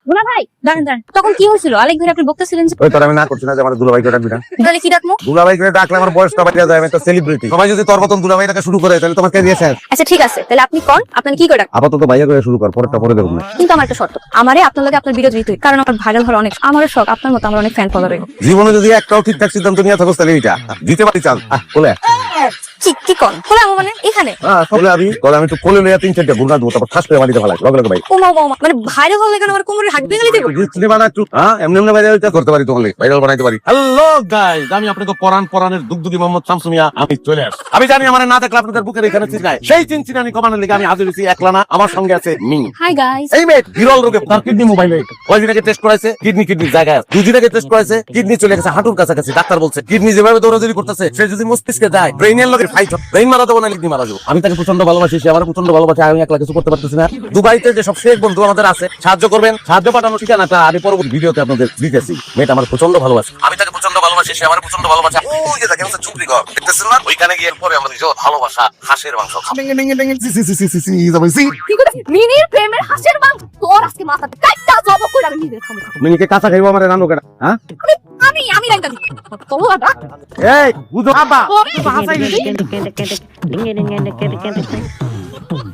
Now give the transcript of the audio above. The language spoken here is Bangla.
দুলা ভাই দাঁড়ান দাঁড়ান, তখন কি হয়েছিল? আলেক ভাই আপনি বলতেছিলেন যে ওই তোর আমি না করছি না যে আমার দুলাভাই করে ডাকবি না। তাহলে কি ডাকবো? দুলাভাই করে ডাকলে আমার বয়সটা বাড়িয়ে যায়, আমি একটা সেলিব্রিটি। সবাই যদি তোর মতন দুলাভাই ডাকা শুরু করে তাহলে তোমার ক্যারিয়ার শেষ। আচ্ছা ঠিক আছে, তাহলে আপনি কোন আপনার কি করে ডাকবো? আপাতত ভাইয়া করে শুরু কর, পরেরটা পরে দেখুন না। কিন্তু আমার একটা শর্ত, আমারে আপনার লগে আপনার ভিডিও দিতে হইব, কারণ আমার ভাইরাল হওয়ার অনেক আমারও শখ, আপনার মতো আমার অনেক ফ্যান ফলোয়ার হইব। জীবনে যদি একটাও ঠিকঠাক সিদ্ধান্ত নিয়ে থাকো তাহলে এইটা দিতে পারি। চাল বলে কি কি কোন বলে আমার মানে এখানে বলে আমি একটু কোলে লইয়া 3-4টা গুণা দেবো, তারপর ঠাস করে মাটিতে ফেলাই লগে লগে ভাই। ওমা ওমা মানে ভাইরাল হলে কেন আমার কোমরে হাত ভেঙে দিতে? বানা একটু এমনি এমনি ভাইরাল করতে পারি, তোমাকে ভাইরাল বানাইতে পারি। হ্যালো গাইস, আমি আপনাদের পরানের দুগদুগি মোহাম্মদ শামসু মিয়া। আমি চলে আসছি। আমি জানি আমার না দেখলে আপনাদের বুকের এখানে চিনাই, সেই চিনচিনানি কমানোর লেগে আমি হাজির হয়েছি একলা না, আমার সঙ্গে আছে মি। Hi guys. এই মেয়ে বিরল রোগে তার কিডনি মোবাইলে কয়দিন আগে টেস্ট করাইছে, কিডনির জায়গায় 2 দিন আগে টেস্ট করাইছে, কিডনি চলে গেছে হাঁটুর কাছাকাছি। ডাক্তার বলছে কিডনি যেভাবে দৌড়াদৌড়ি করতেছে, সে যদি মস্তিষ্কে যায় ব্রেইনের লগে ফাইট, ব্রেইন মারা দেবো না কিডনি মারা যাবো। আমি তাকে প্রচন্ড ভালোবাসি, সে আমার প্রচন্ড ভালোবাসে। আমি একলা কিছু করতে পারতেছি না। দুবাইতে যে সব শেখ বন্ধু আমাদের আছে, সাহায্য করবেন, সাহায্য পাঠানোর ঠিকানাটা আমি পরবর্তী ভিডিওতে আপনাদের দিতেছি। মেয়েটা আমার প্রচন্ড ভালোবাসে, আমি তাকে প্রচন্ড ভালোবাসি, সে আমার প্রচন্ড ভালোবাসে। ওই যে দেখেন চুপড়ি ঘর দেখতেছেন না, ওইখানে গিয়ে পরে আমাদের ভালোবাসা হাঁসের মাংস খাবো। কি করে মিনির প্রেমের হাসির মাংস তোর আজকে মাথাতে কাটটা জব করে আমি নিজে খাবো। মিনিকে কাঁচা খাইবো আমার রান্না কেনা। হ্যাঁ আমি রাঙ্গা দিই তোর আডা এই বুঝো আব্বা ওরে হাসাই বাবা